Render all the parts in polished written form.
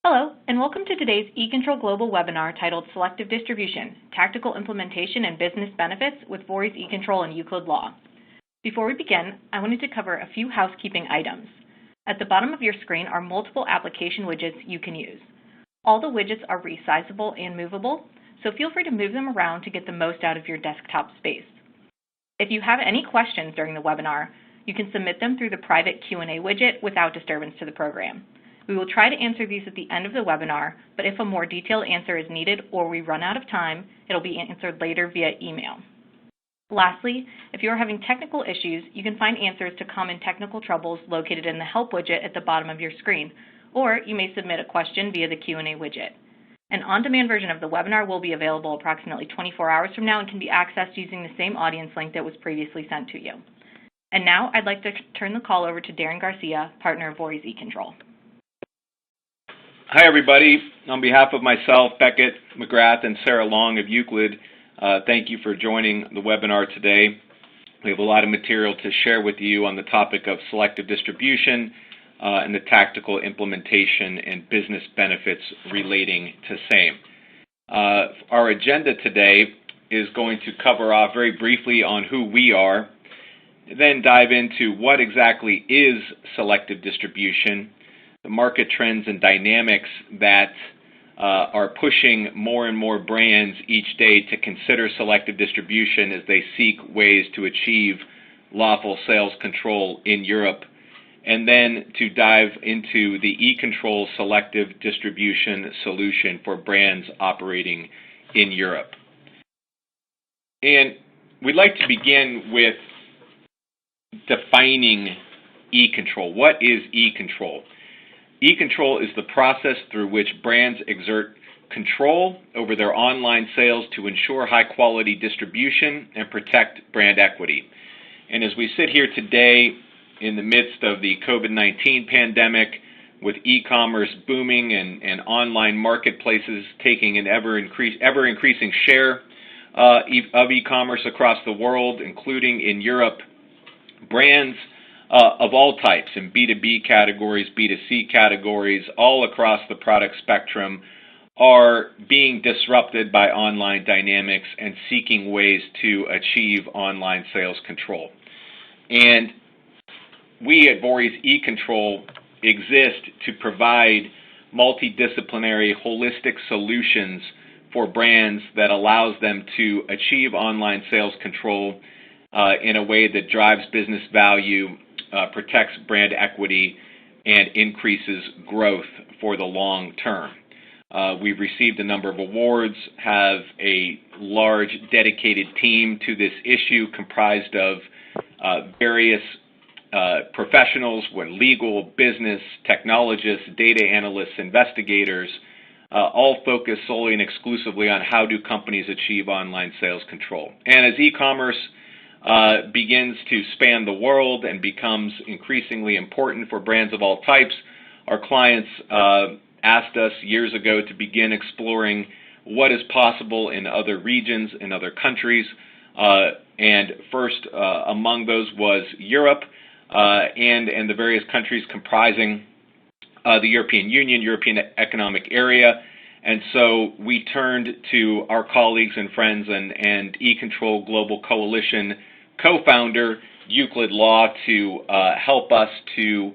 Hello, and welcome to today's eControl Global webinar titled Selective Distribution, Tactical Implementation and Business Benefits with Vorys eControl and Euclid Law. Before we begin, I wanted to cover a few housekeeping items. At the bottom of your screen are multiple application widgets you can use. All the widgets are resizable and movable, so feel free to move them around to get the most out of your desktop space. If you have any questions during the webinar, you can submit them through the private Q&A widget without disturbance to the program. We will try to answer these at the end of the webinar, but if a more detailed answer is needed or we run out of time, it'll be answered later via email. Lastly, if you are having technical issues, you can find answers to common technical troubles located in the Help widget at the bottom of your screen, or you may submit a question via the Q&A widget. An on-demand version of the webinar will be available approximately 24 hours from now and can be accessed using the same audience link that was previously sent to you. And now I'd like to turn the call over to Darren Garcia, partner of Vorys eControl. Hi, everybody. On behalf of myself, Beckett McGrath, and Sarah Long of Euclid, thank you for joining the webinar today. We have a lot of material to share with you on the topic of selective distribution and the tactical implementation and business benefits relating to same. Our agenda today is going to cover off very briefly on who we are, then dive into what exactly is selective distribution, the market trends and dynamics that are pushing more and more brands each day to consider selective distribution as they seek ways to achieve lawful sales control in Europe, and then to dive into the eControl selective distribution solution for brands operating in Europe. And we'd like to begin with defining eControl. What is eControl? eControl is the process through which brands exert control over their online sales to ensure high-quality distribution and protect brand equity. And as we sit here today in the midst of the COVID-19 pandemic, with e-commerce booming and online marketplaces taking an ever-increasing share of e-commerce across the world, including in Europe, brands of all types, in B2B categories, B2C categories, all across the product spectrum, are being disrupted by online dynamics and seeking ways to achieve online sales control. And we at Vorys eControl exist to provide multidisciplinary, holistic solutions for brands that allows them to achieve online sales control in a way that drives business value, protects brand equity, and increases growth for the long term. We've received a number of awards, have a large dedicated team to this issue comprised of various professionals, legal, business, technologists, data analysts, investigators, all focused solely and exclusively on how do companies achieve online sales control. And as e-commerce begins to span the world and becomes increasingly important for brands of all types, our clients asked us years ago to begin exploring what is possible in other regions, in other countries, and first among those was Europe and the various countries comprising the European Union, European Economic Area. And so we turned to our colleagues and friends and eControl Global Coalition co-founder, Euclid Law, to help us to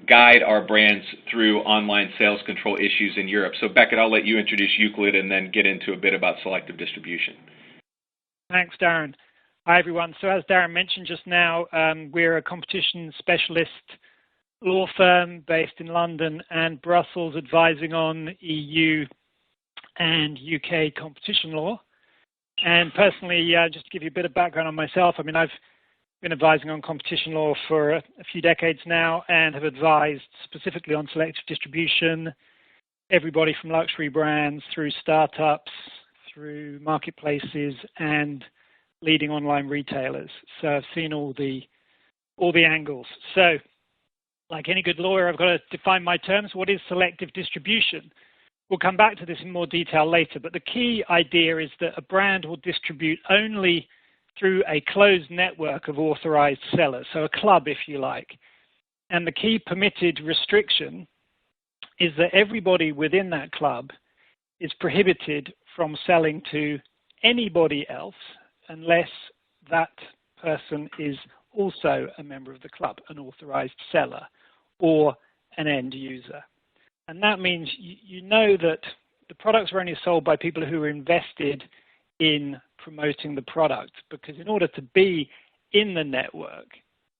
guide our brands through online sales control issues in Europe. So Beckett, I'll let you introduce Euclid and then get into a bit about selective distribution. Thanks, Darren. Hi, everyone. So as Darren mentioned just now, we're a competition specialist law firm based in London and Brussels, advising on EU and UK competition law. And personally, just to give you a bit of background on myself, I mean, I've been advising on competition law for a few decades now and have advised specifically on selective distribution, everybody from luxury brands through startups, through marketplaces, and leading online retailers. So I've seen all the angles. So like any good lawyer, I've got to define my terms. What is selective distribution? We'll come back to this in more detail later, but the key idea is that a brand will distribute only through a closed network of authorized sellers, so a club, if you like. And the key permitted restriction is that everybody within that club is prohibited from selling to anybody else unless that person is also a member of the club, an authorized seller or an end user. And that means you know that the products are only sold by people who are invested in promoting the product, because in order to be in the network,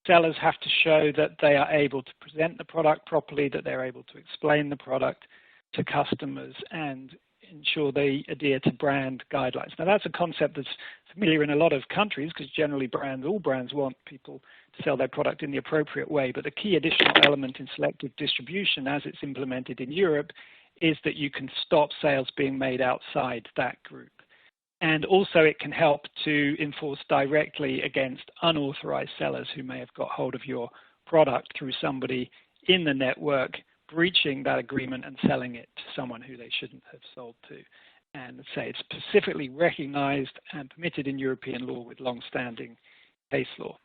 sellers have to show that they are able to present the product properly, that they're able to explain the product to customers and ensure they adhere to brand guidelines. Now, that's a concept that's familiar in a lot of countries, because generally all brands want people to sell their product in the appropriate way. But the key additional element in selective distribution, as it's implemented in Europe, is that you can stop sales being made outside that group. And also it can help to enforce directly against unauthorized sellers who may have got hold of your product through somebody in the network breaching that agreement and selling it to someone who they shouldn't have sold to. And say it's specifically recognized and permitted in European law with long-standing case law.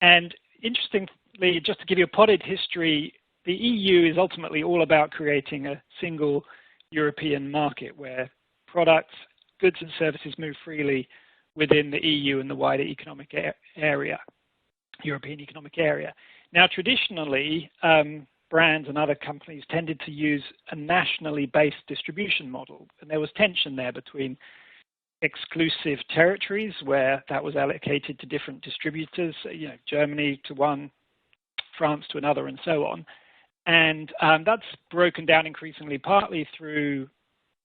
And interestingly, just to give you a potted history, the EU is ultimately all about creating a single European market where products, goods and services move freely within the EU and the wider economic area, European economic area. Now, traditionally, brands and other companies tended to use a nationally based distribution model, and there was tension there between exclusive territories where that was allocated to different distributors, Germany to one, France to another, and so on. And that's broken down increasingly, partly through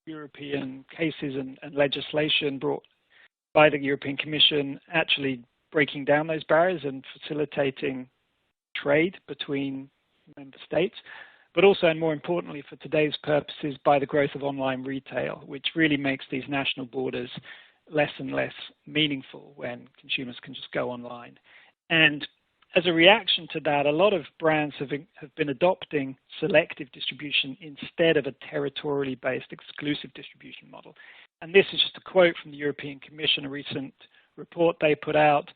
European cases and legislation brought by the European Commission, actually breaking down those barriers and facilitating trade between member states, but also, and more importantly for today's purposes, by the growth of online retail, which really makes these national borders less and less meaningful when consumers can just go online. And as a reaction to that, a lot of brands have been adopting selective distribution instead of a territorially based exclusive distribution model. And this is just a quote from the European Commission, a recent report they put out,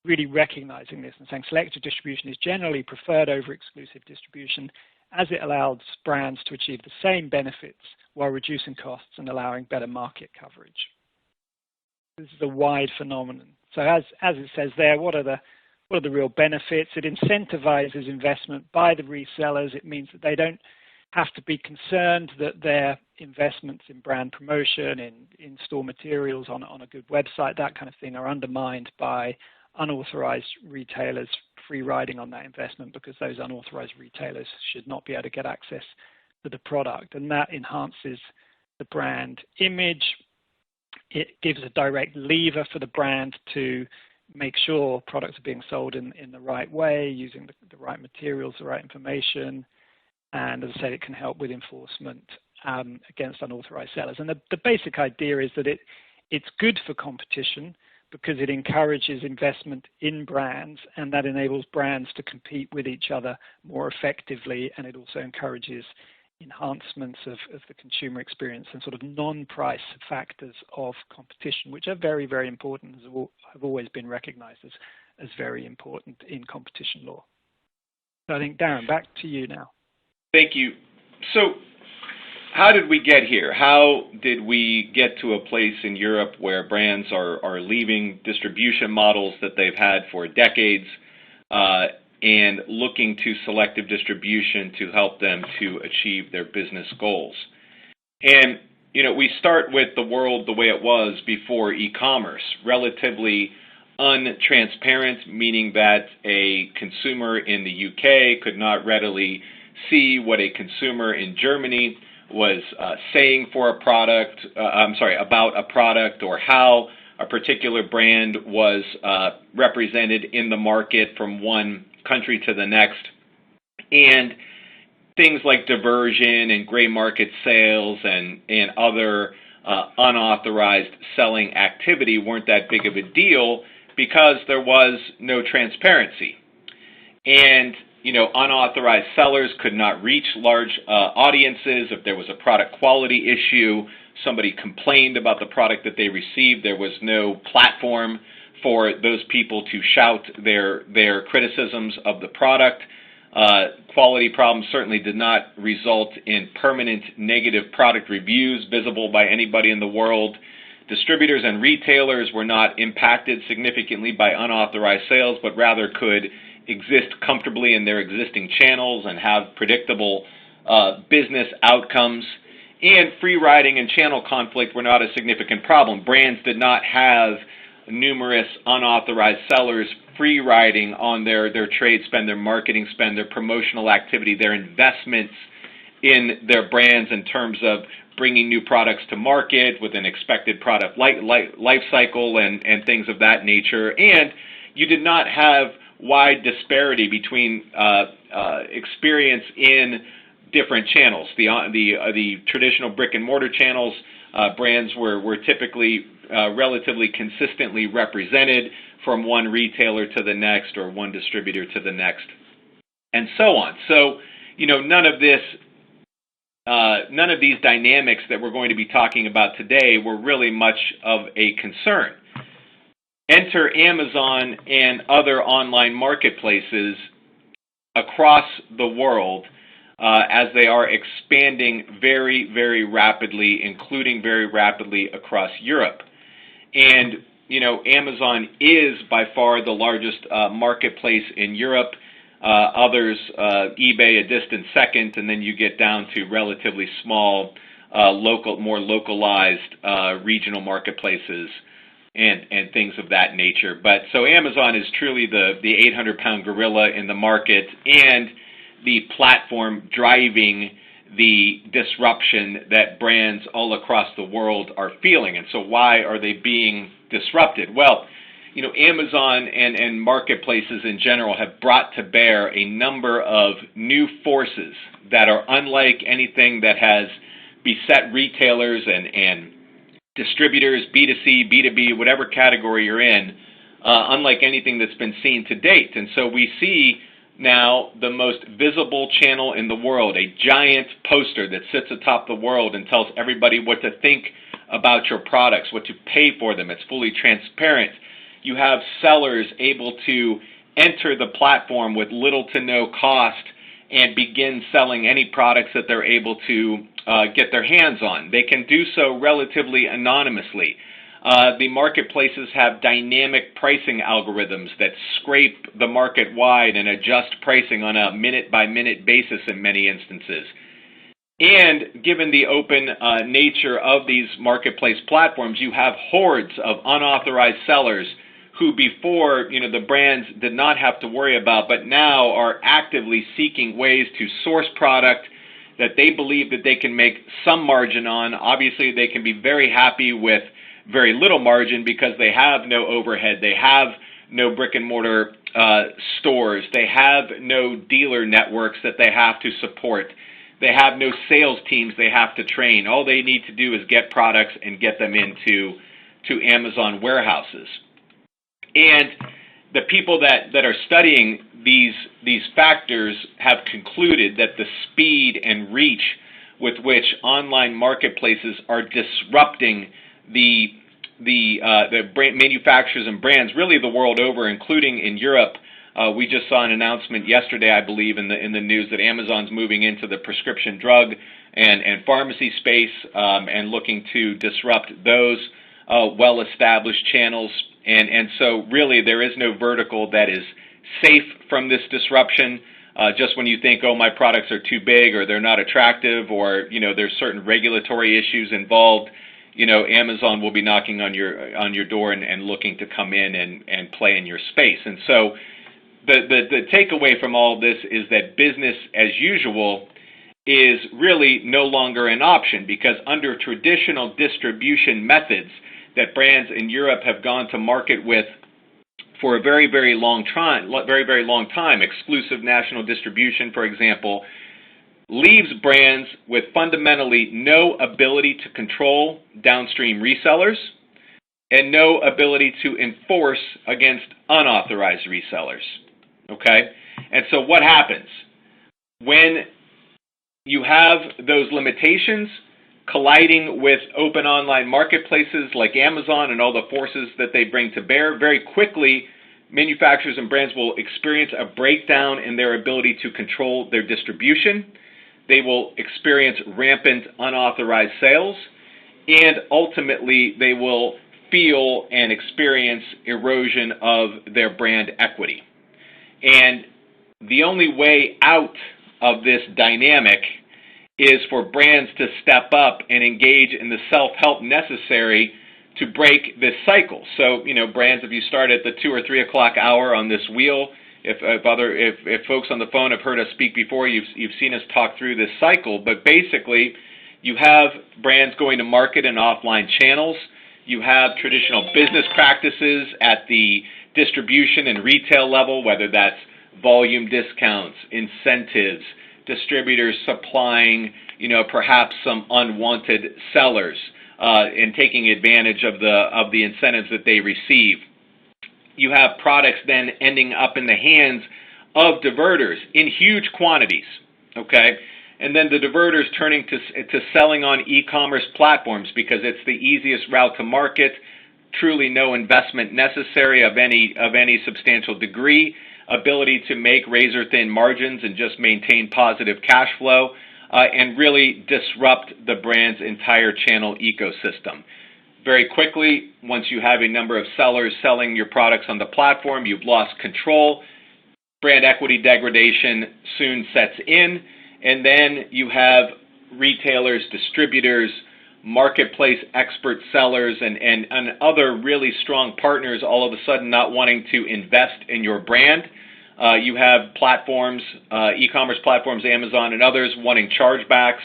really recognizing this and saying selective distribution is generally preferred over exclusive distribution as it allows brands to achieve the same benefits while reducing costs and allowing better market coverage. This is a wide phenomenon. So as it says there, what are the real benefits? It incentivizes investment by the resellers. It means that they don't have to be concerned that their investments in brand promotion, in in-store materials on a good website, that kind of thing, are undermined by unauthorized retailers free riding on that investment, because those unauthorized retailers should not be able to get access to the product. And that enhances the brand image. It gives a direct lever for the brand to make sure products are being sold in the right way, using the right materials, the right information. And as I said, it can help with enforcement against unauthorized sellers. And the basic idea is that it's good for competition because it encourages investment in brands, and that enables brands to compete with each other more effectively, and it also encourages enhancements of the consumer experience and sort of non-price factors of competition, which are very, very important, have always been recognized as very important in competition law. So I think, Darren, back to you now. Thank you. So how did we get here? How did we get to a place in Europe where brands are leaving distribution models that they've had for decades and looking to selective distribution to help them to achieve their business goals? And, we start with the world the way it was before e-commerce, relatively untransparent, meaning that a consumer in the UK could not readily see what a consumer in Germany was saying for a product, about a product, or how a particular brand was represented in the market from one country to the next. And things like diversion and gray market sales and other unauthorized selling activity weren't that big of a deal because there was no transparency. And unauthorized sellers could not reach large audiences. If there was a product quality issue, somebody complained about the product that they received, there was no platform for those people to shout their criticisms of the product. quality problems certainly did not result in permanent negative product reviews visible by anybody in the world. Distributors and retailers were not impacted significantly by unauthorized sales, but rather could exist comfortably in their existing channels and have predictable business outcomes. And free riding and channel conflict were not a significant problem. Brands did not have numerous unauthorized sellers free riding on their trade spend, their marketing spend, their promotional activity, their investments in their brands in terms of bringing new products to market with an expected product life cycle and things of that nature. And you did not have wide disparity between experience in different channels. The traditional brick and mortar channels, brands were typically relatively consistently represented from one retailer to the next or one distributor to the next, and so on. So, none of these dynamics that we're going to be talking about today were really much of a concern. Enter Amazon and other online marketplaces across the world as they are expanding very, very rapidly, including very rapidly across Europe. And, Amazon is by far the largest marketplace in Europe. Others, eBay a distant second, and then you get down to relatively small, more localized regional marketplaces and things of that nature. But so Amazon is truly the 800-pound gorilla in the market and the platform driving the disruption that brands all across the world are feeling. And so why are they being disrupted? Well, Amazon and marketplaces in general have brought to bear a number of new forces that are unlike anything that has beset retailers and distributors, B2C, B2B, whatever category you're in, unlike anything that's been seen to date. And so we see now the most visible channel in the world, a giant poster that sits atop the world and tells everybody what to think about your products, what to pay for them. It's fully transparent. You have sellers able to enter the platform with little to no cost and begin selling any products that they're able to get their hands on. They can do so relatively anonymously. The marketplaces have dynamic pricing algorithms that scrape the market wide and adjust pricing on a minute-by-minute basis in many instances. And given the open nature of these marketplace platforms, you have hordes of unauthorized sellers who before, the brands did not have to worry about, but now are actively seeking ways to source product that they believe that they can make some margin on. Obviously, they can be very happy with very little margin because they have no overhead, they have no brick and mortar stores, they have no dealer networks that they have to support, they have no sales teams they have to train. All they need to do is get products and get them into Amazon warehouses. And the people that are studying these factors have concluded that the speed and reach with which online marketplaces are disrupting the brand manufacturers and brands really the world over, including in Europe. We just saw an announcement yesterday, I believe, in the news that Amazon's moving into the prescription drug and pharmacy space and looking to disrupt those well-established channels. And so really there is no vertical that is safe from this disruption. Just when you think, oh, my products are too big or they're not attractive or, there's certain regulatory issues involved, Amazon will be knocking on your door and looking to come in and play in your space. And so the takeaway from all this is that business as usual is really no longer an option, because under traditional distribution methods that brands in Europe have gone to market with for a very, very long time, exclusive national distribution, for example, leaves brands with fundamentally no ability to control downstream resellers and no ability to enforce against unauthorized resellers. Okay? And so what happens? When you have those limitations colliding with open online marketplaces like Amazon and all the forces that they bring to bear, very quickly manufacturers and brands will experience a breakdown in their ability to control their distribution. They will experience rampant unauthorized sales, and ultimately they will feel and experience erosion of their brand equity. And the only way out of this dynamic is for brands to step up and engage in the self-help necessary to break this cycle. So, brands, if you start at the 2 or 3 o'clock hour on this wheel, if folks on the phone have heard us speak before, you've seen us talk through this cycle. But basically, you have brands going to market in offline channels. You have traditional business practices at the distribution and retail level, whether that's volume discounts, incentives, distributors supplying, perhaps some unwanted sellers, and taking advantage of the incentives that they receive. You have products then ending up in the hands of diverters in huge quantities, okay? And then the diverters turning to selling on e-commerce platforms because it's the easiest route to market, truly no investment necessary of any substantial degree, ability to make razor-thin margins and just maintain positive cash flow, and really disrupt the brand's entire channel ecosystem. Very quickly, once you have a number of sellers selling your products on the platform, you've lost control. Brand equity degradation soon sets in, and then you have retailers, distributors, marketplace expert sellers, and other really strong partners all of a sudden not wanting to invest in your brand. You have platforms, e-commerce platforms, Amazon and others, wanting chargebacks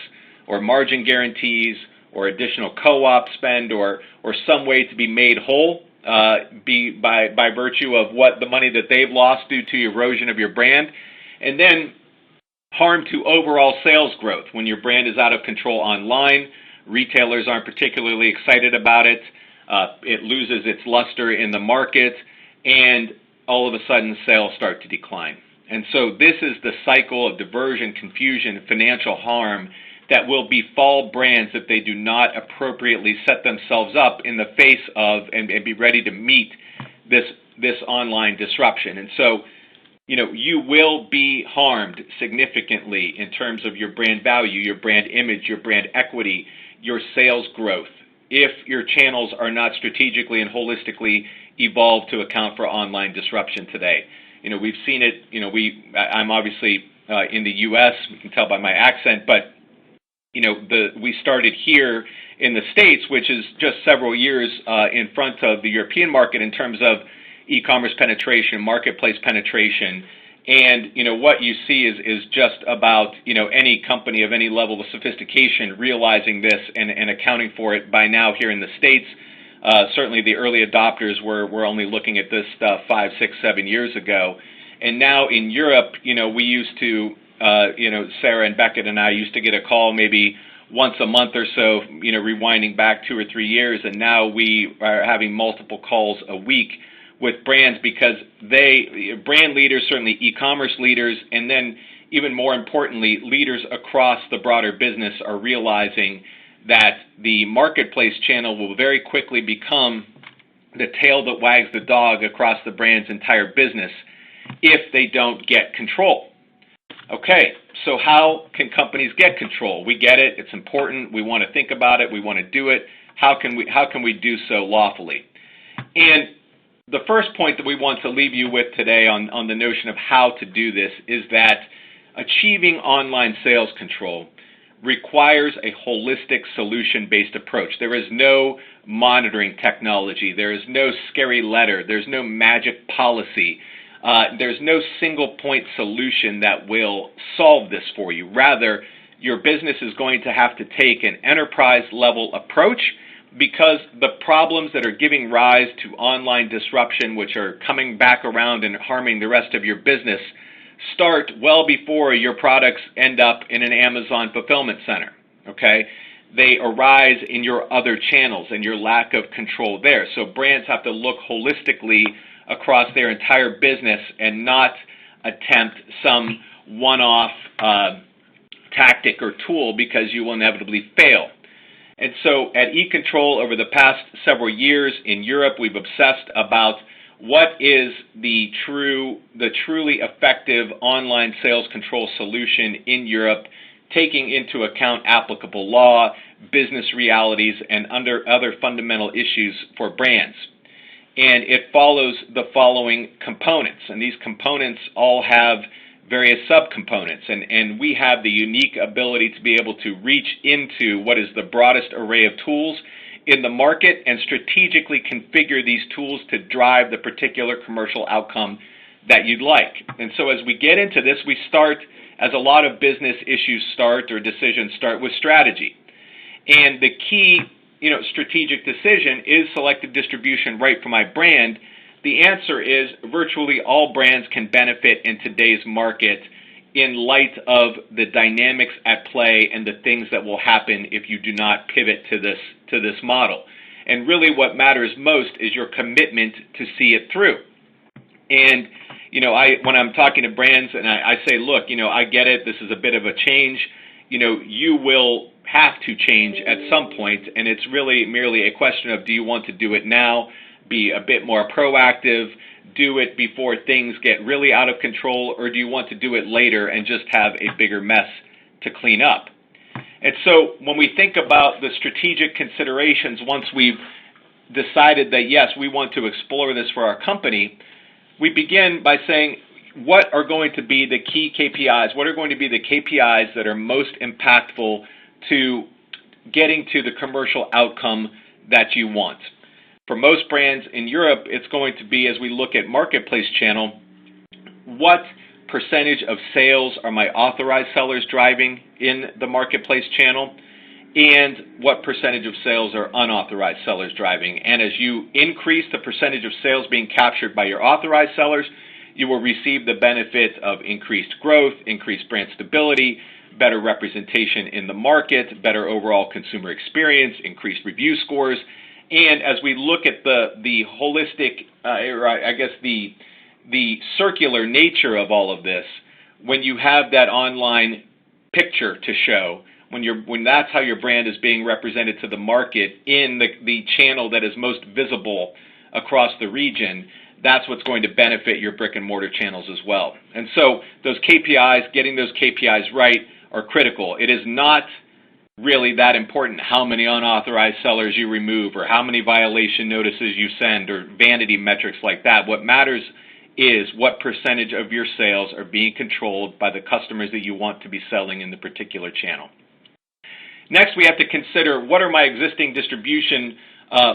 or margin guarantees or additional co-op spend or some way to be made whole by virtue of what the money that they've lost due to erosion of your brand. And then harm to overall sales growth. When your brand is out of control online, retailers aren't particularly excited about it. It loses its luster in the market, and all of a sudden sales start to decline. And so this is the cycle of diversion, confusion, financial harm that will befall brands if they do not appropriately set themselves up in the face of and be ready to meet this online disruption. And so, you will be harmed significantly in terms of your brand value, your brand image, your brand equity, your sales growth, if your channels are not strategically and holistically evolved to account for online disruption today. We've seen it, I'm obviously in the U.S., you can tell by my accent, but we started here in the States, which is just several years in front of the European market in terms of e-commerce penetration, marketplace penetration, and what you see is just about any company of any level of sophistication realizing this and accounting for it by now here in the States. Certainly the early adopters were only looking at this stuff 5, 6, 7 years ago, and now in Europe, we used to Sarah and Beckett and I used to get a call maybe once a month or so, rewinding back 2 or 3 years, and now we are having multiple calls a week with brands because brand leaders, certainly e-commerce leaders, and then even more importantly, leaders across the broader business are realizing that the marketplace channel will very quickly become the tail that wags the dog across the brand's entire business if they don't get control. Okay, so how can companies get control? We get it, it's important, we want to think about it, we want to do it. How can we do so lawfully? And the first point that we want to leave you with today on the notion of how to do this is that achieving online sales control requires a holistic solution-based approach. There is no monitoring technology. There is no scary letter. There's no magic policy. There's no single point solution that will solve this for you. Rather, your business is going to have to take an enterprise-level approach because the problems that are giving rise to online disruption, which are coming back around and harming the rest of your business, start well before your products end up in an Amazon fulfillment center, okay? They arise in your other channels and your lack of control there. So brands have to look holistically across their entire business and not attempt some one-off tactic or tool because you will inevitably fail. And so at eControl over the past several years in Europe, we've obsessed about what is the truly effective online sales control solution in Europe, taking into account applicable law, business realities, and other fundamental issues for brands. And it follows the following components, and these components all have various subcomponents, and we have the unique ability to be able to reach into what is the broadest array of tools in the market and strategically configure these tools to drive the particular commercial outcome that you'd like. And so as we get into this, we start, as a lot of business issues start or decisions start, with strategy. And the key strategic decision, is selective distribution right for my brand? The answer is virtually all brands can benefit in today's market in light of the dynamics at play and the things that will happen if you do not pivot to this model. And really what matters most is your commitment to see it through. And when I'm talking to brands and I say, look, I get it, this is a bit of a change, you will have to change at some point, and it's really merely a question of, do you want to do it now, be a bit more proactive, do it before things get really out of control, or do you want to do it later and just have a bigger mess to clean up? And so when we think about the strategic considerations, once we've decided that, yes, we want to explore this for our company, we begin by saying, what are going to be the key KPIs? What are going to be the KPIs that are most impactful to getting to the commercial outcome that you want? For most brands in Europe, it's going to be, as we look at marketplace channel, what percentage of sales are my authorized sellers driving in the marketplace channel, and what percentage of sales are unauthorized sellers driving. And as you increase the percentage of sales being captured by your authorized sellers, you will receive the benefit of increased growth, increased brand stability, better representation in the market, better overall consumer experience, increased review scores. And as we look at the holistic, the circular nature of all of this, when you have that online picture to show, when that's how your brand is being represented to the market in the channel that is most visible across the region, that's what's going to benefit your brick and mortar channels as well. And so those KPIs, getting those KPIs right, are critical. It is not really that important how many unauthorized sellers you remove or how many violation notices you send or vanity metrics like that. What matters is what percentage of your sales are being controlled by the customers that you want to be selling in the particular channel. Next, we have to consider, what are my existing distribution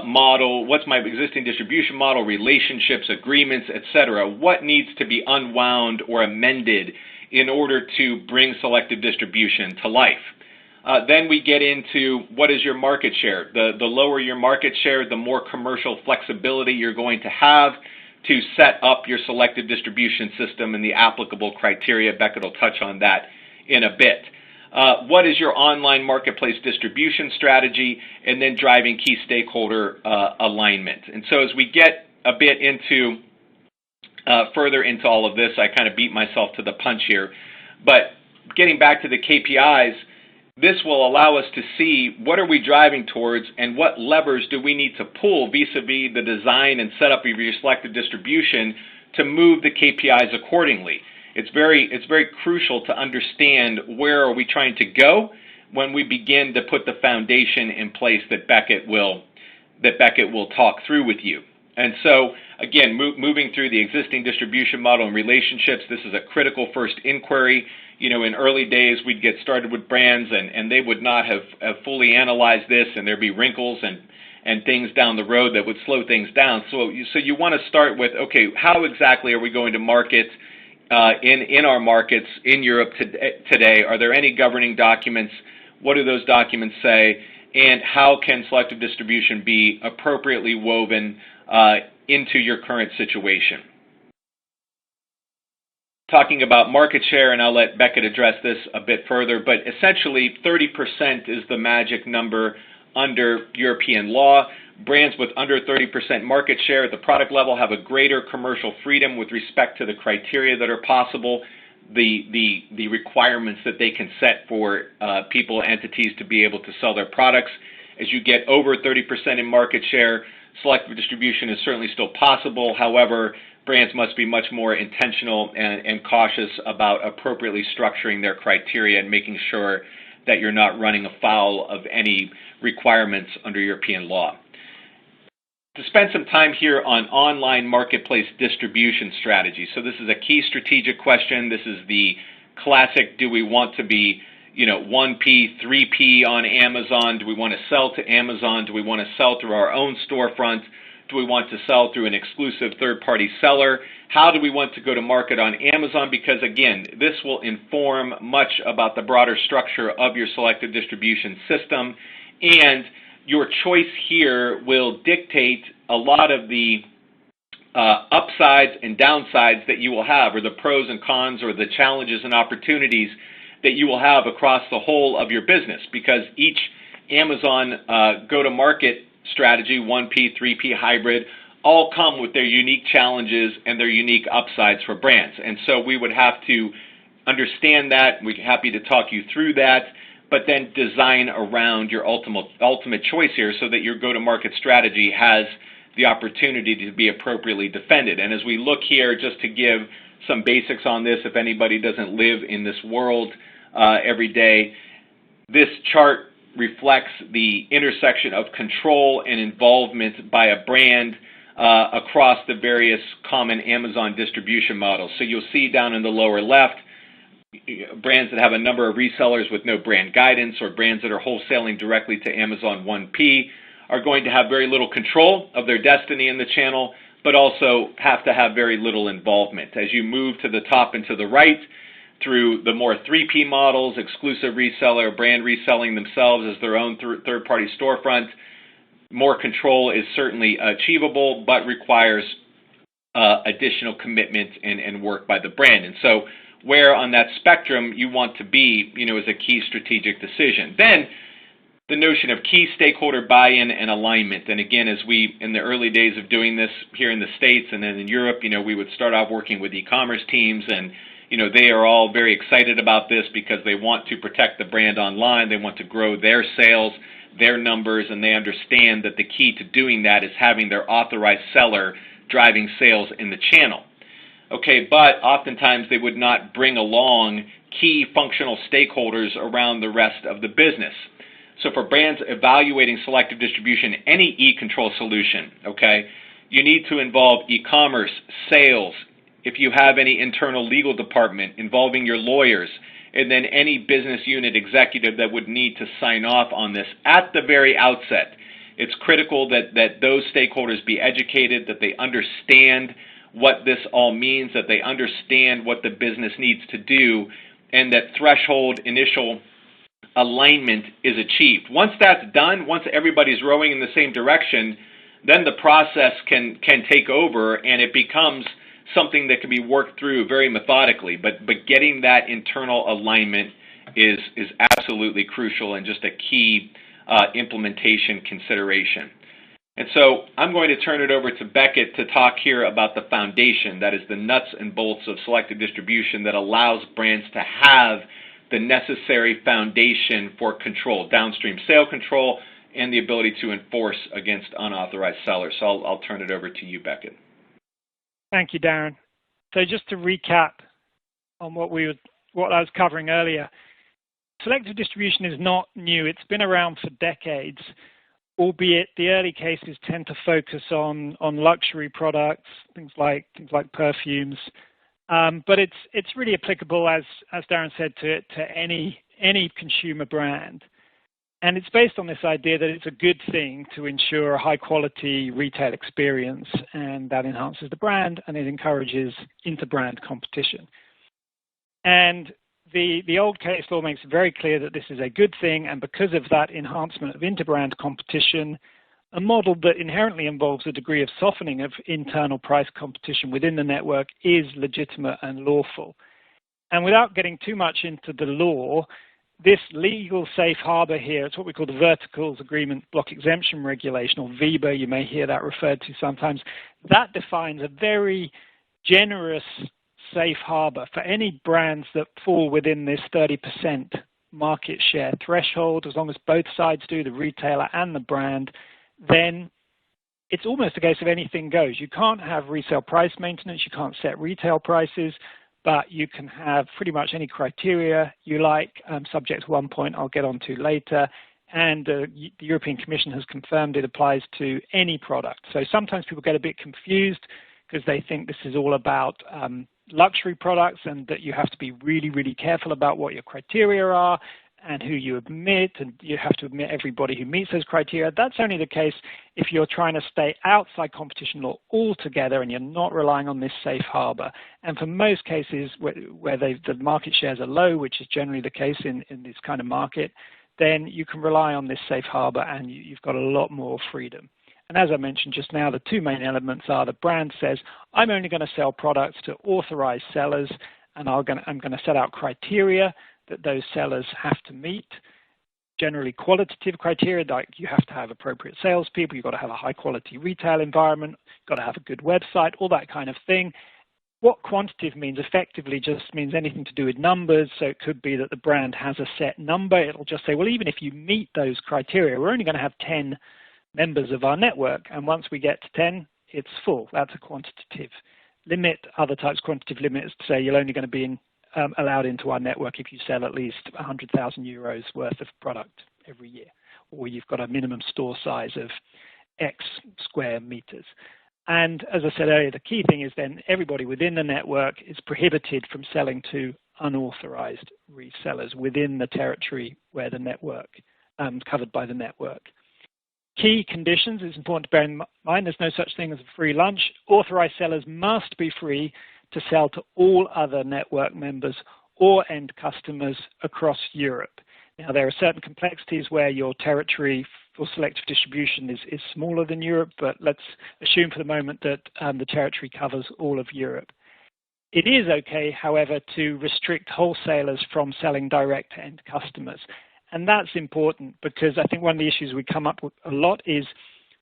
model, what's my existing distribution model, relationships, agreements, etc. What needs to be unwound or amended in order to bring selective distribution to life? Then we get into, what is your market share? The lower your market share, the more commercial flexibility you're going to have to set up your selective distribution system and the applicable criteria. Beckett will touch on that in a bit. What is your online marketplace distribution strategy, and then driving key stakeholder alignment. And so as we get a bit into further into all of this, I kind of beat myself to the punch here, but getting back to the KPIs, this will allow us to see what are we driving towards and what levers do we need to pull vis-a-vis the design and setup of your selective distribution to move the KPIs accordingly. It's very crucial to understand where are we trying to go when we begin to put the foundation in place that Beckett will talk through with you. And so, again, moving through the existing distribution model and relationships, this is a critical first inquiry. In early days, we'd get started with brands, and they would not have fully analyzed this, and there'd be wrinkles and things down the road that would slow things down. So you want to start with, okay, how exactly are we going to market in our markets in Europe today? Are there any governing documents? What do those documents say? And how can selective distribution be appropriately woven into your current situation? Talking about market share, and I'll let Beckett address this a bit further, but essentially 30% is the magic number under European law. Brands with under 30% market share at the product level have a greater commercial freedom with respect to the criteria that are possible, the requirements that they can set for people, entities to be able to sell their products. As you get over 30% in market share, selective distribution is certainly still possible. However, brands must be much more intentional and cautious about appropriately structuring their criteria and making sure that you're not running afoul of any requirements under European law. To spend some time here on online marketplace distribution strategy. So this is a key strategic question. This is the classic, do we want to be 1P, 3P on Amazon? Do we want to sell to Amazon? Do we want to sell through our own storefront? Do we want to sell through an exclusive third-party seller? How do we want to go to market on Amazon? Because again, this will inform much about the broader structure of your selective distribution system, and your choice here will dictate a lot of the upsides and downsides that you will have, or the pros and cons, or the challenges and opportunities that you will have across the whole of your business, because each Amazon go-to-market strategy, 1P, 3P, hybrid, all come with their unique challenges and their unique upsides for brands. And so we would have to understand that. We're happy to talk you through that, but then design around your ultimate choice here so that your go-to-market strategy has the opportunity to be appropriately defended. And as we look here, just to give some basics on this, if anybody doesn't live in this world every day, this chart reflects the intersection of control and involvement by a brand across the various common Amazon distribution models. So you'll see down in the lower left, brands that have a number of resellers with no brand guidance, or brands that are wholesaling directly to Amazon 1P, are going to have very little control of their destiny in the channel, but also have to have very little involvement. As you move to the top and to the right, through the more 3P models, exclusive reseller, brand reselling themselves as their own third-party storefront, more control is certainly achievable, but requires additional commitment and work by the brand. And so where on that spectrum you want to be, is a key strategic decision. Then the notion of key stakeholder buy-in and alignment. And again, as we, in the early days of doing this here in the States and then in Europe, we would start off working with e-commerce teams, and they are all very excited about this because they want to protect the brand online. They want to grow their sales, their numbers, and they understand that the key to doing that is having their authorized seller driving sales in the channel. Okay, but oftentimes they would not bring along key functional stakeholders around the rest of the business. So for brands evaluating selective distribution, any eControl solution, okay, you need to involve e-commerce, sales, if you have any internal legal department involving your lawyers, and then any business unit executive that would need to sign off on this at the very outset. It's critical that those stakeholders be educated, that they understand what this all means, that they understand what the business needs to do, and that threshold initial alignment is achieved. Once that's done, once everybody's rowing in the same direction, then the process can take over, and it becomes something that can be worked through very methodically. But getting that internal alignment is absolutely crucial and just a key implementation consideration. And so I'm going to turn it over to Beckett to talk here about the foundation, that is the nuts and bolts of selective distribution that allows brands to have the necessary foundation for control, downstream sale control, and the ability to enforce against unauthorized sellers. So I'll turn it over to you, Beckett. Thank you, Darren. So just to recap on what I was covering earlier, selective distribution is not new. It's been around for decades, albeit the early cases tend to focus on luxury products, things like perfumes. But it's really applicable, as Darren said, to any consumer brand. And it's based on this idea that it's a good thing to ensure a high-quality retail experience, and that enhances the brand, and it encourages inter-brand competition. And the old case law makes it very clear that this is a good thing, and because of that enhancement of inter-brand competition, a model that inherently involves a degree of softening of internal price competition within the network is legitimate and lawful. And without getting too much into the law, this legal safe harbor here, it's what we call the Verticals Agreement Block Exemption Regulation, or VEBA, you may hear that referred to sometimes. That defines a very generous safe harbor for any brands that fall within this 30% market share threshold. As long as both sides do, the retailer and the brand, then it's almost a case of anything goes. You can't have resale price maintenance, you can't set retail prices, but you can have pretty much any criteria you like, subject to one point I'll get onto later. And the European Commission has confirmed it applies to any product. So sometimes people get a bit confused because they think this is all about luxury products and that you have to be really, really careful about what your criteria are and who you admit, and you have to admit everybody who meets those criteria. That's only the case if you're trying to stay outside competition law altogether and you're not relying on this safe harbor. And for most cases where the market shares are low, which is generally the case in this kind of market, then you can rely on this safe harbor and you've got a lot more freedom. And as I mentioned just now, the two main elements are the brand says, I'm only going to sell products to authorized sellers, and I'm going to set out criteria that those sellers have to meet, generally qualitative criteria, like you have to have appropriate salespeople, you've got to have a high quality retail environment, you've got to have a good website, all that kind of thing. What quantitative means effectively just means anything to do with numbers. So it could be that the brand has a set number. It'll just say, well, even if you meet those criteria, we're only going to have 10 members of our network. And once we get to 10, it's full. That's a quantitative limit. Other types of quantitative limits say you're only going to be allowed into our network if you sell at least 100,000 euros worth of product every year, or you've got a minimum store size of X square meters. And as I said earlier, the key thing is then everybody within the network is prohibited from selling to unauthorized resellers within the territory where the network, covered by the network. Key conditions, it's important to bear in mind, there's no such thing as a free lunch. Authorized sellers must be free to sell to all other network members or end customers across Europe. Now, there are certain complexities where your territory for selective distribution is smaller than Europe, but let's assume for the moment that the territory covers all of Europe. It is okay, however, to restrict wholesalers from selling direct to end customers. And that's important because I think one of the issues we come up with a lot is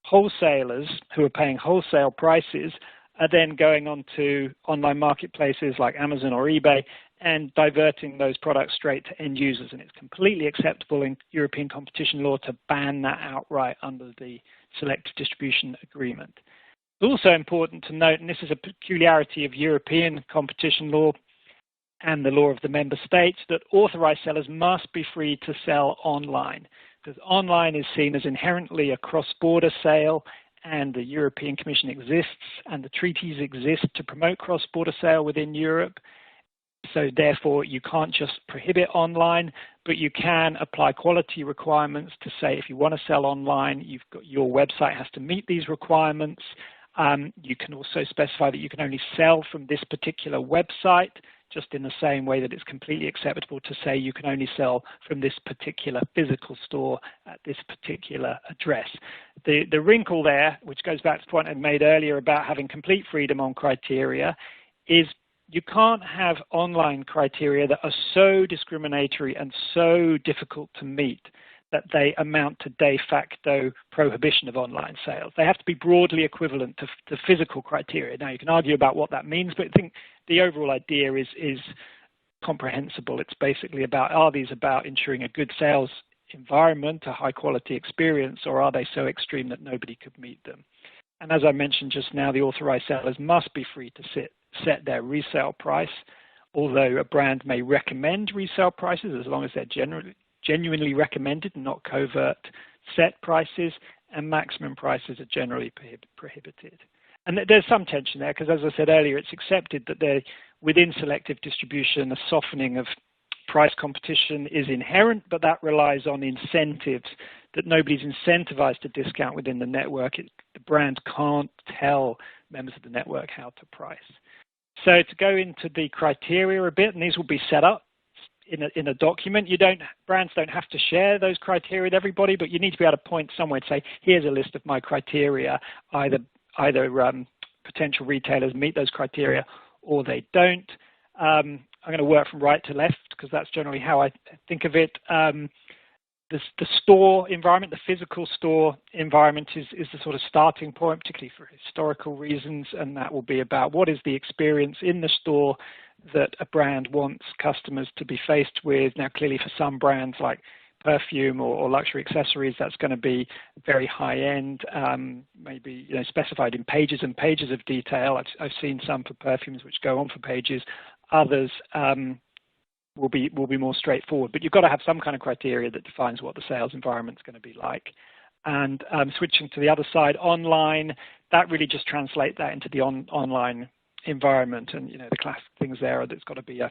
wholesalers who are paying wholesale prices are then going on to online marketplaces like Amazon or eBay and diverting those products straight to end users. And it's completely acceptable in European competition law to ban that outright under the selective distribution agreement. It's also important to note, and this is a peculiarity of European competition law and the law of the member states, that authorized sellers must be free to sell online, because online is seen as inherently a cross-border sale, and the European Commission exists and the treaties exist to promote cross-border sale within Europe. So therefore, you can't just prohibit online, but you can apply quality requirements to say if you want to sell online, your website has to meet these requirements. You can also specify that you can only sell from this particular website, just in the same way that it's completely acceptable to say you can only sell from this particular physical store at this particular address. The wrinkle there, which goes back to the point I made earlier about having complete freedom on criteria, is you can't have online criteria that are so discriminatory and so difficult to meet that they amount to de facto prohibition of online sales. They have to be broadly equivalent to physical criteria. Now, you can argue about what that means, but I think the overall idea is comprehensible. It's basically about, are these about ensuring a good sales environment, a high quality experience, or are they so extreme that nobody could meet them? And as I mentioned just now, the authorized sellers must be free to set their resale price, although a brand may recommend resale prices as long as they're genuinely recommended and not covert set prices, and maximum prices are generally prohibited. And there's some tension there because, as I said earlier, it's accepted that within selective distribution, a softening of price competition is inherent, but that relies on incentives, that nobody's incentivized to discount within the network. The brand can't tell members of the network how to price. So to go into the criteria a bit, and these will be set up in a document. Brands don't have to share those criteria with everybody, but you need to be able to point somewhere to say, here's a list of my criteria. Either potential retailers meet those criteria or they don't. I'm going to work from right to left because that's generally how I think of it. The store environment, the physical store environment is the sort of starting point, particularly for historical reasons, and that will be about what is the experience in the store that a brand wants customers to be faced with. Now, clearly for some brands like perfume or luxury accessories, that's going to be very high-end, maybe specified in pages and pages of detail. I've seen some for perfumes which go on for pages. Others will be more straightforward. But you've got to have some kind of criteria that defines what the sales environment's going to be like. And switching to the other side, online, that really just translates that into the online environment. And the classic things there are that it's got to be a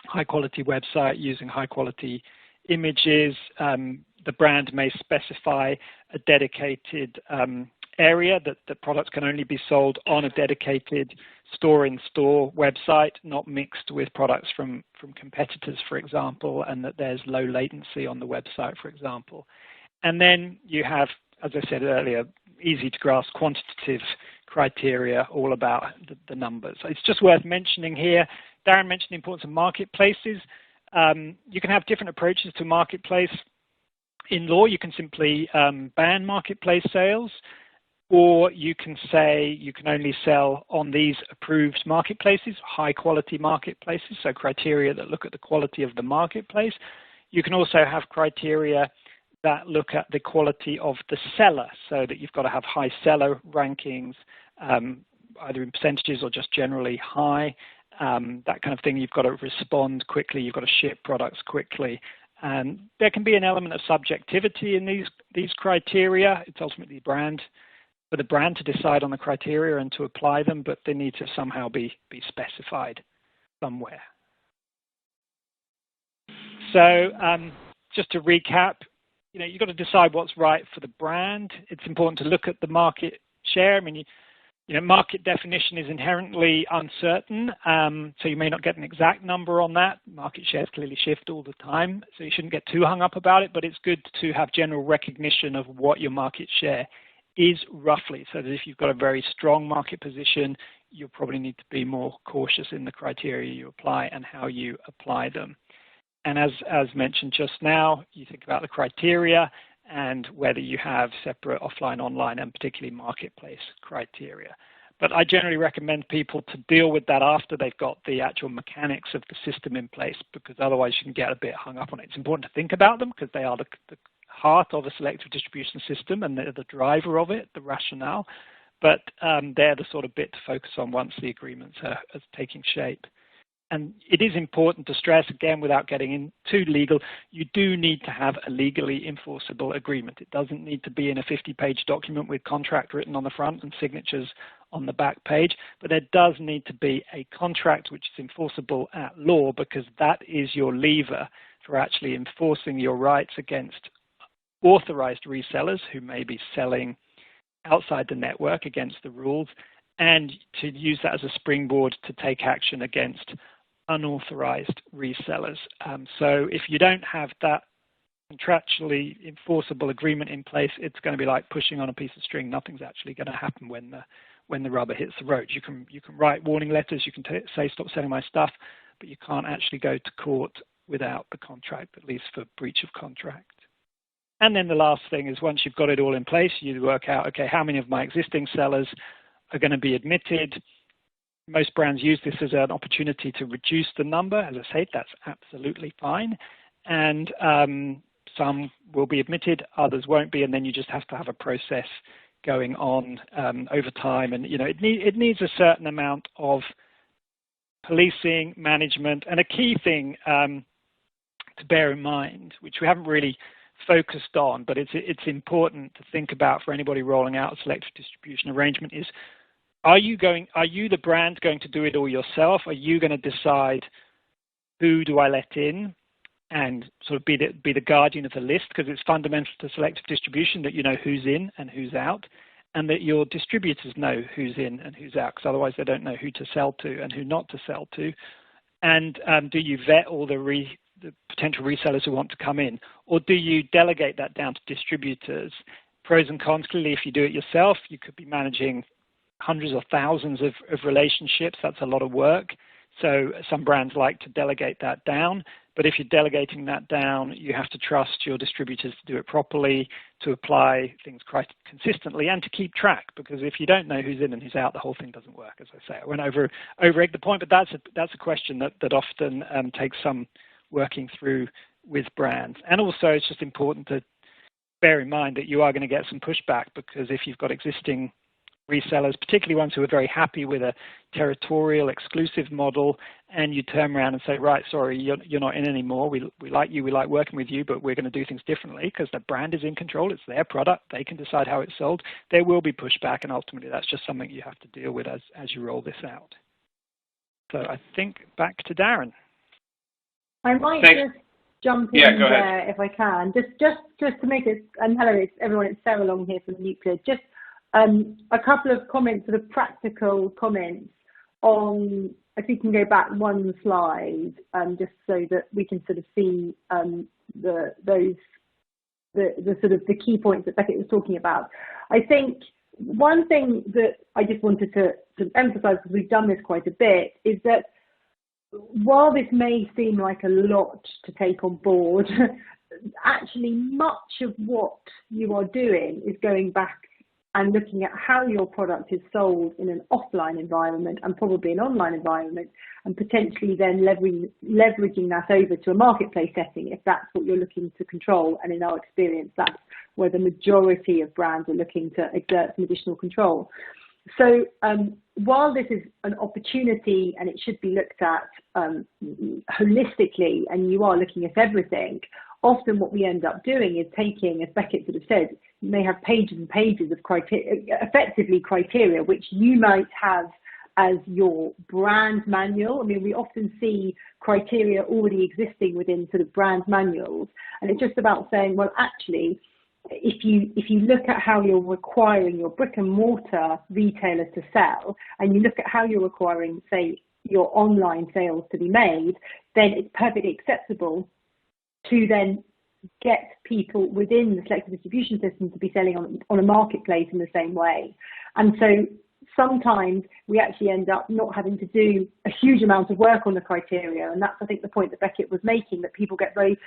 high-quality website using high-quality images. The brand may specify a dedicated area that products can only be sold on a dedicated store-in-store website, not mixed with products from competitors, for example, and that there's low latency on the website, for example. And then you have, as I said earlier, easy to grasp quantitative criteria, all about the numbers. So it's just worth mentioning here. Darren mentioned the importance of marketplaces. You can have different approaches to marketplace. In law, you can simply ban marketplace sales, or you can say you can only sell on these approved marketplaces, high-quality marketplaces, so criteria that look at the quality of the marketplace. You can also have criteria that look at the quality of the seller, so that you've got to have high seller rankings, either in percentages or just generally high, that kind of thing. You've got to respond quickly, you've got to ship products quickly. And there can be an element of subjectivity in these criteria. It's ultimately for the brand to decide on the criteria and to apply them, but they need to somehow be specified somewhere. So just to recap, you've got to decide what's right for the brand. It's important to look at the market share. I mean, market definition is inherently uncertain, so you may not get an exact number on that. Market shares clearly shift all the time, so you shouldn't get too hung up about it, but it's good to have general recognition of what your market share is roughly, so that if you've got a very strong market position, you'll probably need to be more cautious in the criteria you apply and how you apply them. And as mentioned just now, you think about the criteria and whether you have separate offline, online, and particularly marketplace criteria. But I generally recommend people to deal with that after they've got the actual mechanics of the system in place, because otherwise you can get a bit hung up on it. It's important to think about them because they are the heart of a selective distribution system and they're the driver of it, the rationale. But they're the sort of bit to focus on once the agreements are taking shape. And it is important to stress, again, without getting in too legal, you do need to have a legally enforceable agreement. It doesn't need to be in a 50-page document with contract written on the front and signatures on the back page, but there does need to be a contract which is enforceable at law, because that is your lever for actually enforcing your rights against authorized resellers who may be selling outside the network against the rules, and to use that as a springboard to take action against unauthorized resellers. So if you don't have that contractually enforceable agreement in place, it's going to be like pushing on a piece of string. Nothing's actually going to happen when the rubber hits the road. You can write warning letters, you can say stop selling my stuff, but you can't actually go to court without the contract, at least for breach of contract. And then the last thing is, once you've got it all in place, you work out, okay, how many of my existing sellers are going to be admitted. Most brands use this as an opportunity to reduce the number. As I say, that's absolutely fine. And some will be admitted, others won't be, and then you just have to have a process going on over time. And it needs a certain amount of policing, management, and a key thing to bear in mind, which we haven't really focused on, but it's important to think about for anybody rolling out a selective distribution arrangement is, are you the brand going to do it all yourself? Are you going to decide who do I let in and sort of be the guardian of the list? Because it's fundamental to selective distribution that you know who's in and who's out, and that your distributors know who's in and who's out, because otherwise they don't know who to sell to and who not to sell to. And do you vet all the potential resellers who want to come in, or do you delegate that down to distributors? Pros and cons, clearly, if you do it yourself, you could be managing hundreds or thousands of relationships. That's a lot of work. So some brands like to delegate that down. But if you're delegating that down, you have to trust your distributors to do it properly, to apply things quite consistently, and to keep track. Because if you don't know who's in and who's out, the whole thing doesn't work. As I say, I went over-egg the point, but that's a question that often takes some working through with brands. And also, it's just important to bear in mind that you are going to get some pushback, because if you've got existing resellers, particularly ones who are very happy with a territorial exclusive model, and you turn around and say, right, sorry, you're not in anymore. We like you, we like working with you, but we're going to do things differently because the brand is in control. It's their product. They can decide how it's sold. There will be pushback, and ultimately that's just something you have to deal with as you roll this out. So I think back to Darren. I might just jump in there if I can. Just to make it, and hello everyone, it's Sarah Long here from Euclid. Just a couple of comments, sort of practical comments on, if we can go back one slide, just so that we can sort of see the sort of the key points that Beckett was talking about. I think one thing that I just wanted to emphasize, because we've done this quite a bit, is that while this may seem like a lot to take on board, actually much of what you are doing is going back and looking at how your product is sold in an offline environment and probably an online environment, and potentially then leveraging that over to a marketplace setting if that's what you're looking to control. And in our experience, that's where the majority of brands are looking to exert some additional control. So while this is an opportunity and it should be looked at holistically, and you are looking at everything, often what we end up doing is taking, as Beckett sort of said, you may have pages and pages of criteria, effectively criteria, which you might have as your brand manual. I mean, we often see criteria already existing within sort of brand manuals, and it's just about saying, well, actually, if you look at how you're requiring your brick and mortar retailers to sell, and you look at how you're requiring, say, your online sales to be made, then it's perfectly acceptable to then get people within the selective distribution system to be selling on a marketplace in the same way. And so sometimes we actually end up not having to do a huge amount of work on the criteria. And that's, I think, the point that Beckett was making, that people get very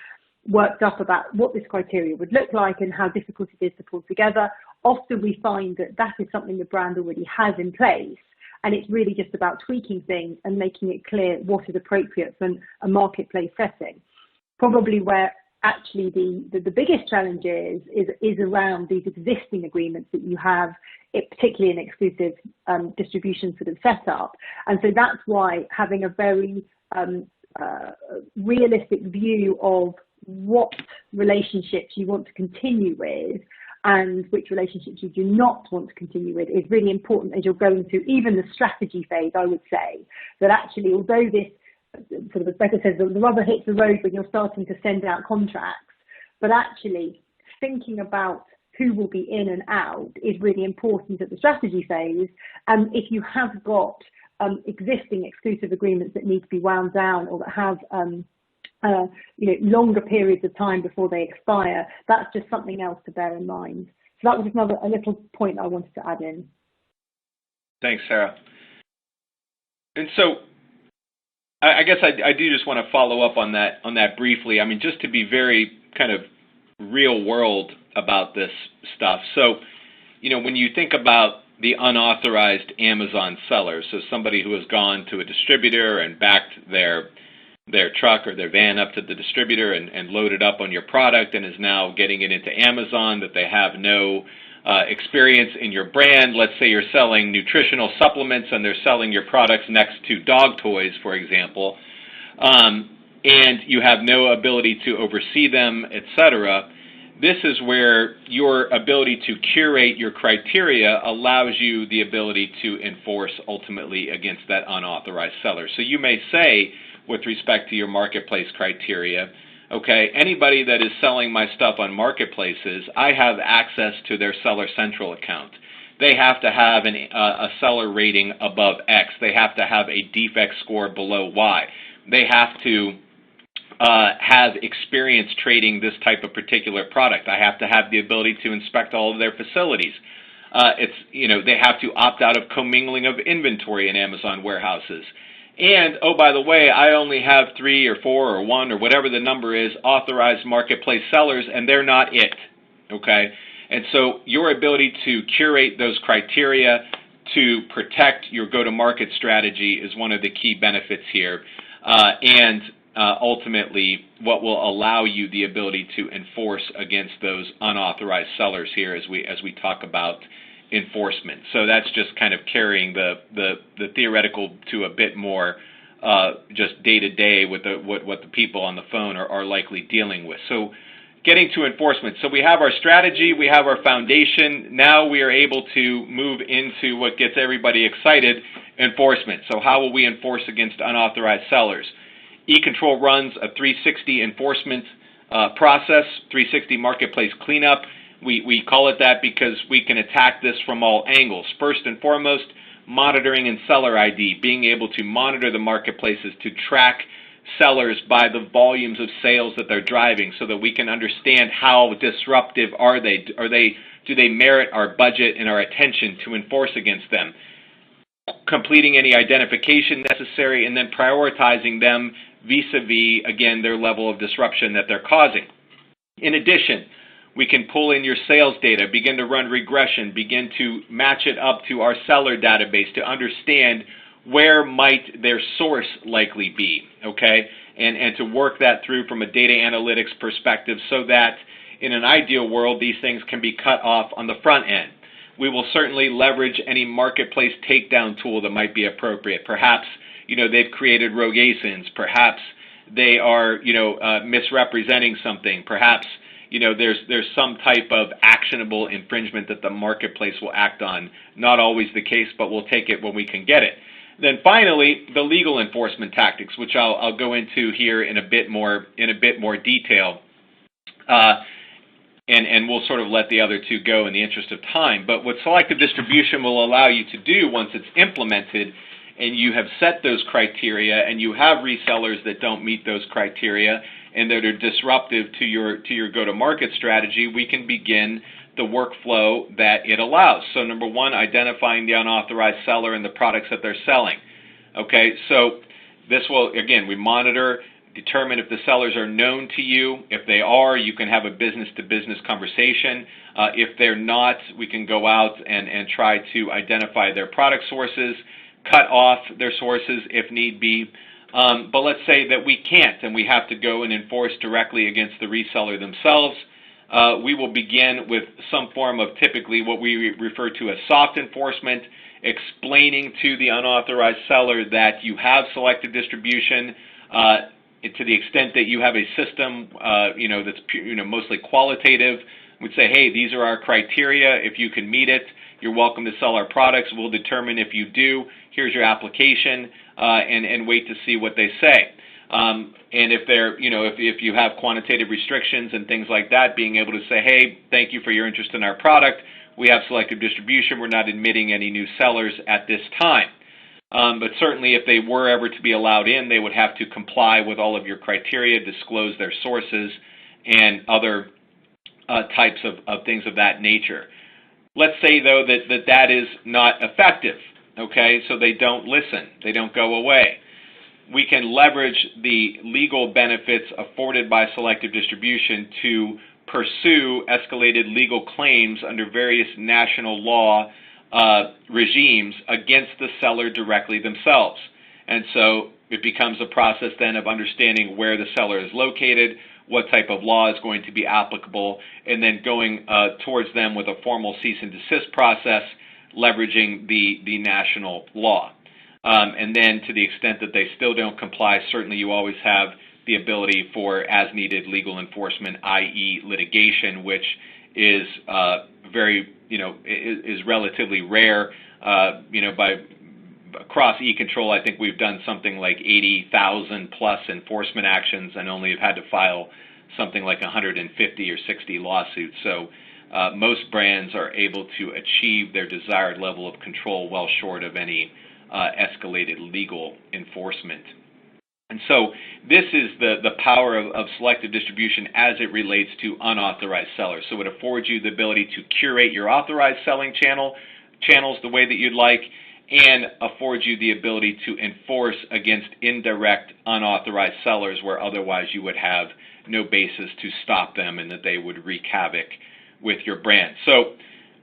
worked up about what this criteria would look like and how difficult it is to pull together. Often we find that that is something the brand already has in place, and it's really just about tweaking things and making it clear what is appropriate for a marketplace setting. Probably where actually the biggest challenge is around these existing agreements that you have, particularly in exclusive distribution sort of setup. And so that's why having a very realistic view of what relationships you want to continue with and which relationships you do not want to continue with is really important as you're going through even the strategy phase. I would say that actually, although this sort of, as Becca says, the rubber hits the road when you're starting to send out contracts, but actually thinking about who will be in and out is really important at the strategy phase. And if you have got existing exclusive agreements that need to be wound down, or that have longer periods of time before they expire, that's just something else to bear in mind. So that was a little point I wanted to add in. Thanks, Sarah. And so I guess I do just want to follow up on that briefly. I mean, just to be very kind of real world about this stuff. So, when you think about the unauthorized Amazon seller, so somebody who has gone to a distributor and backed their truck or their van up to the distributor and loaded up on your product and is now getting it into Amazon, that they have no experience in your brand. Let's say you're selling nutritional supplements and they're selling your products next to dog toys, for example, and you have no ability to oversee them, etc. This is where your ability to curate your criteria allows you the ability to enforce ultimately against that unauthorized seller. So you may say, with respect to your marketplace criteria, okay, anybody that is selling my stuff on marketplaces, I have access to their Seller Central account. They have to have a seller rating above X. They have to have a defect score below Y. They have to have experience trading this type of particular product. I have to have the ability to inspect all of their facilities. They have to opt out of commingling of inventory in Amazon warehouses. And, oh, by the way, I only have 3 or 4 or 1 or whatever the number is authorized marketplace sellers, and they're not it, okay? And so your ability to curate those criteria to protect your go-to-market strategy is one of the key benefits here. And ultimately what will allow you the ability to enforce against those unauthorized sellers here as we talk about enforcement. So that's just kind of carrying the theoretical to a bit more just day-to-day with what the people on the phone are likely dealing with. So getting to enforcement. So we have our strategy, we have our foundation. Now we are able to move into what gets everybody excited, enforcement. So how will we enforce against unauthorized sellers? eControl runs a 360 enforcement process, 360 marketplace cleanup. We call it that because we can attack this from all angles. First and foremost, monitoring and seller ID, being able to monitor the marketplaces to track sellers by the volumes of sales that they're driving so that we can understand how disruptive are they. Do they merit our budget and our attention to enforce against them? Completing any identification necessary and then prioritizing them vis-a-vis, again, their level of disruption that they're causing. In addition, we can pull in your sales data, begin to run regression, begin to match it up to our seller database to understand where might their source likely be, okay? And to work that through from a data analytics perspective so that in an ideal world, these things can be cut off on the front end. We will certainly leverage any marketplace takedown tool that might be appropriate. Perhaps, they've created rogue ASINs. Perhaps they are, misrepresenting something. Perhaps, there's some type of actionable infringement that the marketplace will act on. Not always the case, but we'll take it when we can get it. Then finally, the legal enforcement tactics, which I'll go into here in a bit more detail, and we'll sort of let the other two go in the interest of time. But what selective distribution will allow you to do once it's implemented, and you have set those criteria, and you have resellers that don't meet those criteria, and that are disruptive to your go-to-market strategy, we can begin the workflow that it allows. So number one, identifying the unauthorized seller and the products that they're selling. Okay, so this will, again, we monitor, determine if the sellers are known to you. If they are, you can have a business-to-business conversation. If they're not, we can go out and try to identify their product sources, cut off their sources if need be. But let's say that we can't and we have to go and enforce directly against the reseller themselves. We will begin with some form of typically what we refer to as soft enforcement, explaining to the unauthorized seller that you have selective distribution to the extent that you have a system that's mostly qualitative. We'd say, hey, these are our criteria. If you can meet it, you're welcome to sell our products. We'll determine if you do. Here's your application, and wait to see what they say. And if they're, if you have quantitative restrictions and things like that, being able to say, hey, thank you for your interest in our product. We have selective distribution. We're not admitting any new sellers at this time. But certainly if they were ever to be allowed in, they would have to comply with all of your criteria, disclose their sources, and other types of things of that nature. Let's say, though, that is not effective, okay? So they don't listen. They don't go away. We can leverage the legal benefits afforded by selective distribution to pursue escalated legal claims under various national law regimes against the seller directly themselves. And so it becomes a process then of understanding where the seller is located, what type of law is going to be applicable, and then going towards them with a formal cease and desist process, leveraging the national law. And then to the extent that they still don't comply, certainly you always have the ability for as-needed legal enforcement, i.e. litigation, which is is relatively rare. Across eControl, I think we've done something like 80,000 plus enforcement actions and only have had to file something like 150 or 60 lawsuits. So most brands are able to achieve their desired level of control well short of any escalated legal enforcement. And so this is the power of selective distribution as it relates to unauthorized sellers. So it affords you the ability to curate your authorized selling channels the way that you'd like, and affords you the ability to enforce against indirect unauthorized sellers where otherwise you would have no basis to stop them and that they would wreak havoc with your brand. So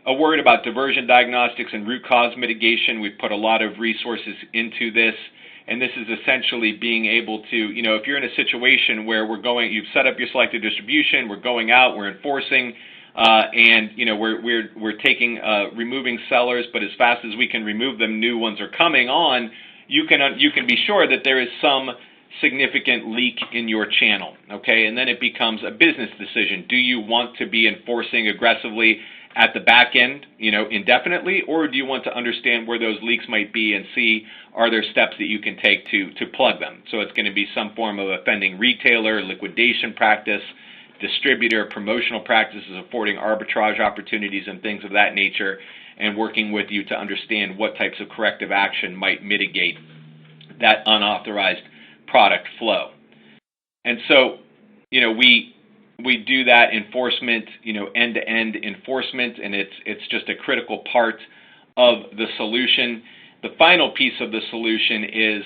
a word about diversion diagnostics and root cause mitigation. We've put a lot of resources into this, And this is essentially being able to, if you're in a situation where you've set up your selective distribution, we're going out, we're enforcing, and we're taking removing sellers, but as fast as we can remove them, new ones are coming on. You can be sure that there is some significant leak in your channel, okay? And then it becomes a business decision. Do you want to be enforcing aggressively at the back end, indefinitely, or do you want to understand where those leaks might be and see are there steps that you can take to plug them? So it's going to be some form of offending retailer, liquidation practice, distributor, promotional practices, affording arbitrage opportunities and things of that nature, and working with you to understand what types of corrective action might mitigate that unauthorized product flow. And so, we do that enforcement, end-to-end enforcement, and it's just a critical part of the solution. The final piece of the solution is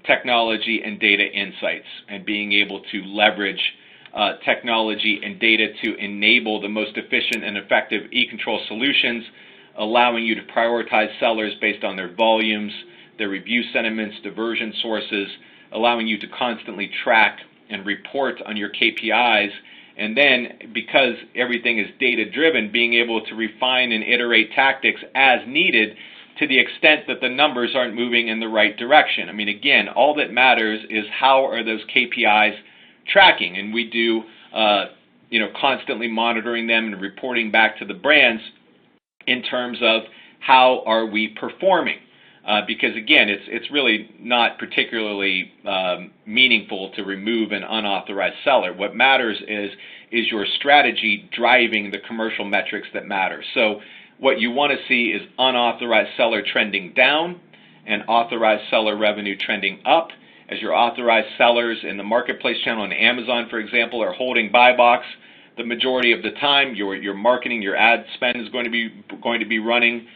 technology and data insights, and being able to leverage technology and data to enable the most efficient and effective eControl solutions, allowing you to prioritize sellers based on their volumes, their review sentiments, diversion sources, allowing you to constantly track and report on your KPIs, and then, because everything is data-driven, being able to refine and iterate tactics as needed to the extent that the numbers aren't moving in the right direction. I mean, again, all that matters is how are those KPIs tracking, and we do, constantly monitoring them and reporting back to the brands in terms of how are we performing. Because again, it's really not particularly meaningful to remove an unauthorized seller. What matters is your strategy driving the commercial metrics that matter. So what you want to see is unauthorized seller trending down and authorized seller revenue trending up. As your authorized sellers in the marketplace channel on Amazon, for example, are holding buy box, the majority of the time your marketing, your ad spend is going to be running.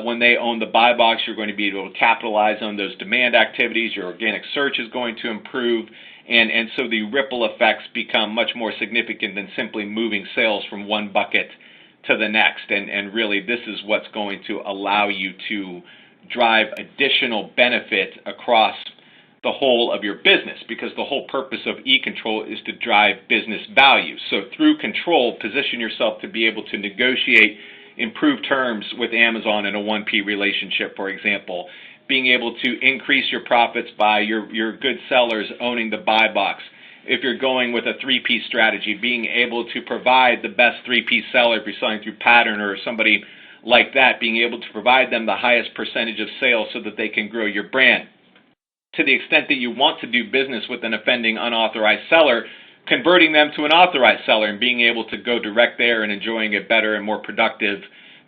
When they own the buy box, you're going to be able to capitalize on those demand activities. Your organic search is going to improve, and so the ripple effects become much more significant than simply moving sales from one bucket to the next. And really, this is what's going to allow you to drive additional benefit across the whole of your business, because the whole purpose of eControl is to drive business value. So through control, position yourself to be able to negotiate improved terms with Amazon in a 1P relationship, for example, being able to increase your profits by your good sellers owning the buy box. If you're going with a 3P strategy, being able to provide the best 3P seller, if you're selling through Pattern or somebody like that, being able to provide them the highest percentage of sales so that they can grow your brand. To the extent that you want to do business with an offending unauthorized seller, converting them to an authorized seller and being able to go direct there and enjoying a better and more productive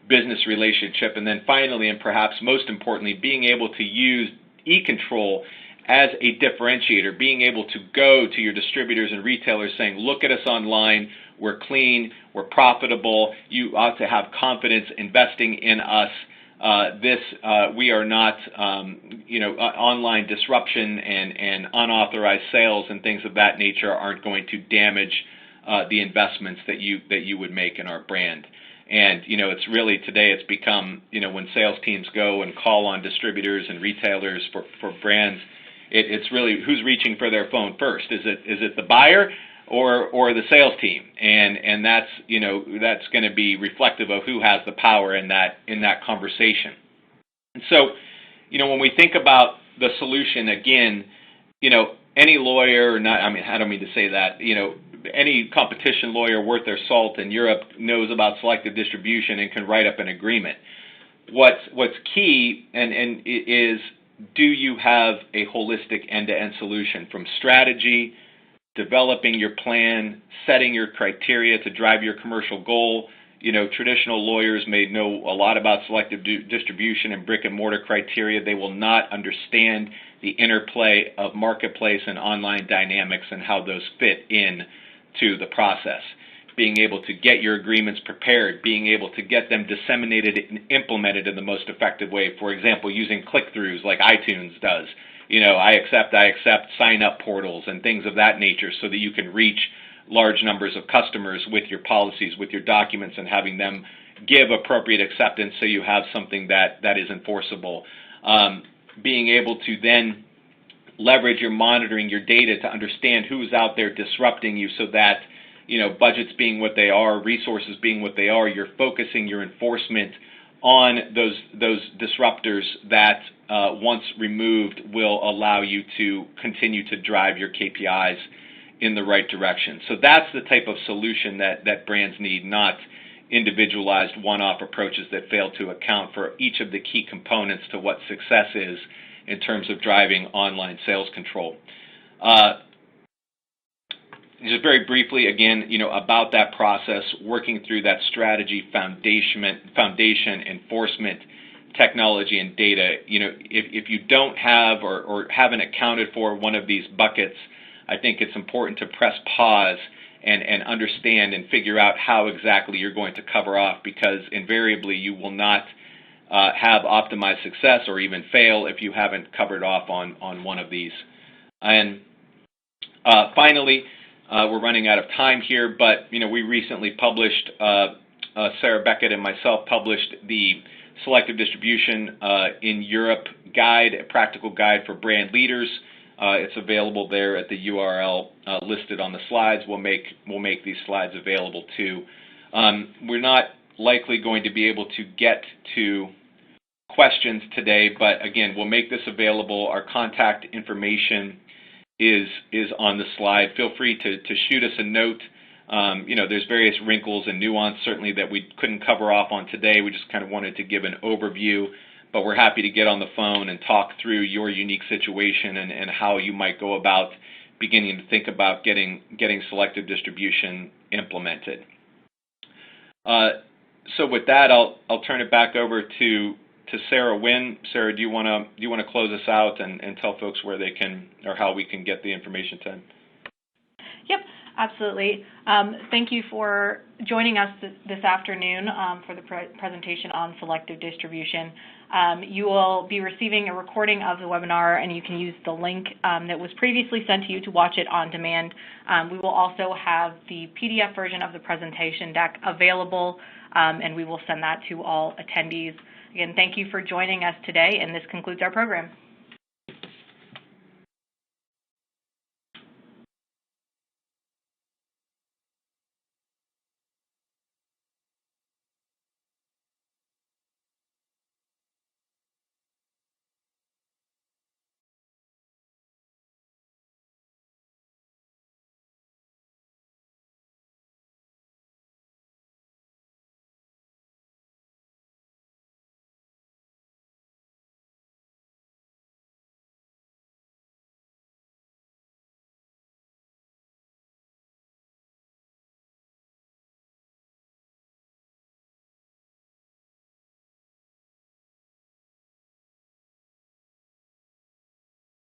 business relationship. And then finally, and perhaps most importantly, being able to use eControl as a differentiator, being able to go to your distributors and retailers saying, look at us online, we're clean, we're profitable, you ought to have confidence investing in us. We are not, online disruption and unauthorized sales and things of that nature aren't going to damage the investments that you would make in our brand. And, it's really, today it's become, when sales teams go and call on distributors and retailers for brands, it's really who's reaching for their phone first. Is it the buyer or the sales team? And that's, that's going to be reflective of who has the power in that conversation. And so, when we think about the solution, again, any lawyer, I don't mean to say that, any competition lawyer worth their salt in Europe knows about selective distribution and can write up an agreement. What's key is, do you have a holistic end-to-end solution from strategy, developing your plan, setting your criteria to drive your commercial goal? Traditional lawyers may know a lot about selective distribution and brick-and-mortar criteria. They will not understand the interplay of marketplace and online dynamics and how those fit in to the process. Being able to get your agreements prepared, being able to get them disseminated and implemented in the most effective way. For example, using click-throughs like iTunes does. I accept sign-up portals and things of that nature so that you can reach large numbers of customers with your policies, with your documents, and having them give appropriate acceptance so you have something that is enforceable. Being able to then leverage your monitoring, your data to understand who's out there disrupting you so that, budgets being what they are, resources being what they are, you're focusing your enforcement on those disruptors that once removed will allow you to continue to drive your KPIs in the right direction. So that's the type of solution that brands need, not individualized one-off approaches that fail to account for each of the key components to what success is in terms of driving online sales control. Just very briefly, again, about that process, working through that strategy, foundation, enforcement, technology, and data. If you don't have or haven't accounted for one of these buckets, I think it's important to press pause and understand and figure out how exactly you're going to cover off, because invariably you will not have optimized success or even fail if you haven't covered off on one of these. And finally, we're running out of time here, but we recently published, Sarah Beckett and myself published the Selective Distribution in Europe guide, a practical guide for brand leaders. It's available there at the URL listed on the slides. We'll make these slides available too. We're not likely going to be able to get to questions today, but again, we'll make this available. Our contact information is on the slide. Feel free to shoot us a note. There's various wrinkles and nuance certainly that we couldn't cover off on today. We just kind of wanted to give an overview, but we're happy to get on the phone and talk through your unique situation and how you might go about beginning to think about getting selective distribution implemented. So with that, I'll turn it back over to Sarah Wynn. Sarah, do you want to close us out and tell folks where they can or how we can get the information to them? Yep, absolutely. Thank you for joining us this afternoon for the presentation on selective distribution. You will be receiving a recording of the webinar, and you can use the link that was previously sent to you to watch it on demand. We will also have the PDF version of the presentation deck available, and we will send that to all attendees. Again, thank you for joining us today, and this concludes our program.